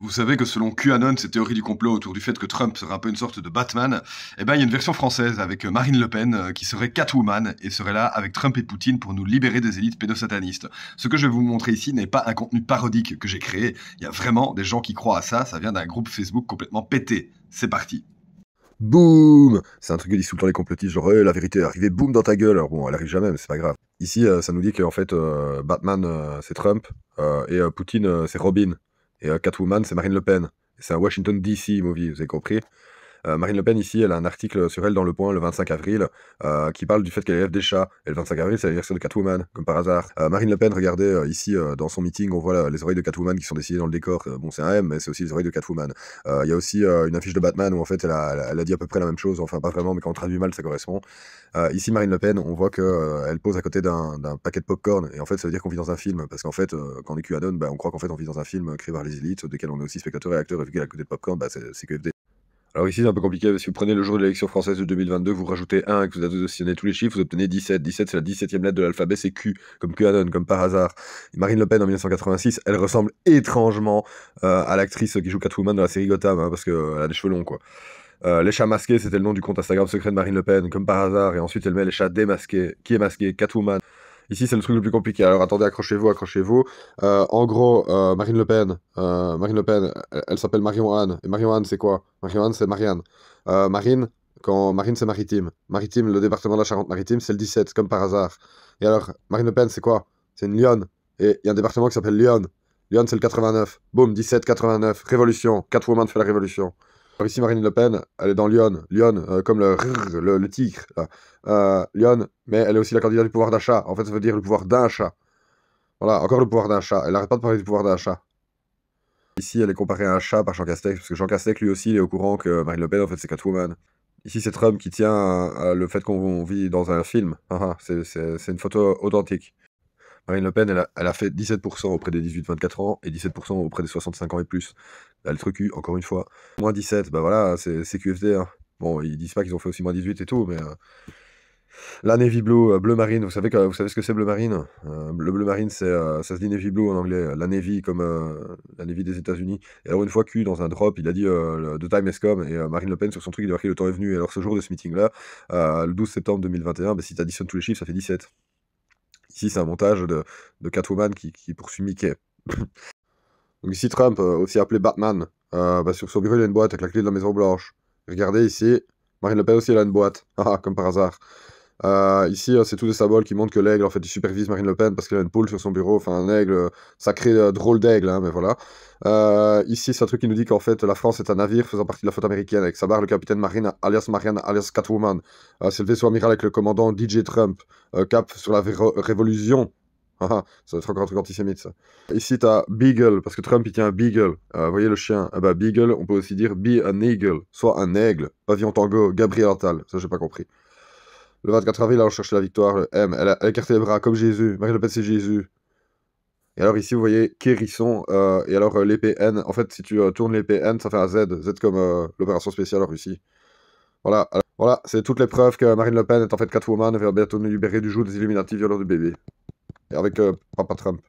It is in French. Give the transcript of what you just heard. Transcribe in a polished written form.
Vous savez que selon QAnon, ces théories du complot autour du fait que Trump serait un peu une sorte de Batman, eh ben il y a une version française avec Marine Le Pen qui serait Catwoman et serait là avec Trump et Poutine pour nous libérer des élites pédosatanistes. Ce que je vais vous montrer ici n'est pas un contenu parodique que j'ai créé, il y a vraiment des gens qui croient à ça, ça vient d'un groupe Facebook complètement pété. C'est parti. Boum! C'est un truc que disent tout le temps les complotistes, genre la vérité est arrivée, boum dans ta gueule. Alors bon, elle arrive jamais, mais c'est pas grave. Ici, ça nous dit qu'en fait, Batman, c'est Trump, et Poutine, c'est Robin, et Catwoman, c'est Marine Le Pen. Et c'est un Washington DC movie, vous avez compris? Marine Le Pen, ici, elle a un article sur elle dans Le Point le 25 avril qui parle du fait qu'elle élève des chats. Et le 25 avril, c'est l'anniversaire de Catwoman, comme par hasard. Marine Le Pen, regardez, ici, dans son meeting, on voit les oreilles de Catwoman qui sont dessinées dans le décor. Bon, c'est un M, mais c'est aussi les oreilles de Catwoman. Il y a aussi une affiche de Batman où, en fait, elle a dit à peu près la même chose. Enfin, pas vraiment, mais quand on traduit mal, ça correspond. Ici, Marine Le Pen, on voit qu'elle pose à côté d'un paquet de popcorn. Et en fait, ça veut dire qu'on vit dans un film. Parce qu'en fait, quand on est QAnon, bah, on croit qu'en fait, on vit dans un film créé par les élites, desquels on est aussi spectateur et acteur. Et vu qu'elle est à côté de popcorn, bah, c'est QFD. Alors ici, c'est un peu compliqué. Si vous prenez le jour de l'élection française de 2022, vous rajoutez 1 et que vous additionnez tous les chiffres, vous obtenez 17. 17, c'est la 17e lettre de l'alphabet, c'est Q, comme QAnon, comme par hasard. Et Marine Le Pen, en 1986, elle ressemble étrangement à l'actrice qui joue Catwoman dans la série Gotham, hein, parce qu'elle a des cheveux longs, quoi. Les chats masqués, c'était le nom du compte Instagram secret de Marine Le Pen, comme par hasard. Et ensuite, elle met les chats démasqués. Qui est masqué? Catwoman. Ici, c'est le truc le plus compliqué. Alors attendez, accrochez-vous, accrochez-vous. En gros, Marine Le Pen, elle s'appelle Marion-Anne. Et Marion-Anne, c'est quoi? Marion-Anne, c'est Marianne. Marine, quand Marine, c'est maritime. Maritime, le département de la Charente-Maritime, c'est le 17, comme par hasard. Et alors, Marine Le Pen, c'est quoi? C'est une lionne. Et il y a un département qui s'appelle Lyon. Lyon, c'est le 89. Boum, 17, 89. Révolution. Catwoman fait la révolution. Alors ici, Marine Le Pen, elle est dans Lyon. Lyon, comme le tigre. Là. Lyon, mais elle est aussi la candidate du pouvoir d'achat. En fait, ça veut dire le pouvoir d'un chat. Voilà, encore le pouvoir d'un chat. Elle n'arrête pas de parler du pouvoir d'un chat. Ici, elle est comparée à un chat par Jean Castex, parce que Jean Castex, lui aussi, il est au courant que Marine Le Pen, en fait, c'est Catwoman. Ici, c'est Trump qui tient à le fait qu'on vit dans un film. C'est une photo authentique. Marine Le Pen, elle a fait 17% auprès des 18-24 ans et 17% auprès des 65 ans et plus. Elle trucu, encore une fois. Moins 17, bah voilà, c'est QFD. Hein. Bon, ils disent pas qu'ils ont fait aussi moins 18 et tout, mais... La Navy Blue, bleu marine, vous savez ce que c'est bleu marine? Le bleu marine, ça se dit Navy Blue en anglais. La Navy comme la Navy des États-Unis. Et alors une fois Q dans un drop, il a dit The time has come et Marine Le Pen sur son truc il a marqué le temps est venu. Et alors ce jour de ce meeting-là, le 12 septembre 2021, bah, si tu additionnes tous les chiffres, ça fait 17. Ici c'est un montage de Catwoman qui poursuit Mickey. Donc ici Trump, aussi appelé Batman, bah, sur son bureau il a une boîte avec la clé de la Maison Blanche. Regardez ici, Marine Le Pen aussi elle a une boîte, comme par hasard. Ici, c'est tous des symboles qui montrent que l'aigle, en fait, il supervise Marine Le Pen parce qu'il a une poule sur son bureau. Enfin, un aigle, sacré drôle d'aigle, hein, mais voilà. Ici, c'est un truc qui nous dit qu'en fait, la France est un navire faisant partie de la flotte américaine avec sa barre le capitaine Marine, alias Marianne, alias Catwoman. C'est le vaisseau amiral avec le commandant DJ Trump, cap sur la révolution. Ça va être encore un truc antisémite, ça. Ici, t'as Beagle, parce que Trump, il tient un Beagle. Vous voyez le chien? Ah bah, Beagle, on peut aussi dire Be an Eagle, soit un aigle. Pavillon tango, Gabriel Attal. Ça, j'ai pas compris. Le 24 avril, elle cherche la victoire, le M. Elle a écarté les bras comme Jésus. Marine Le Pen, c'est Jésus. Et alors ici, vous voyez Kérisson. Et alors les PN. En fait, si tu tournes les PN, ça fait un Z. Z comme l'opération spéciale en Russie. Voilà. Voilà, c'est toutes les preuves que Marine Le Pen est en fait Catwoman et va bientôt nous libérer du joug des Illuminati violeurs du bébé. Et avec Papa Trump.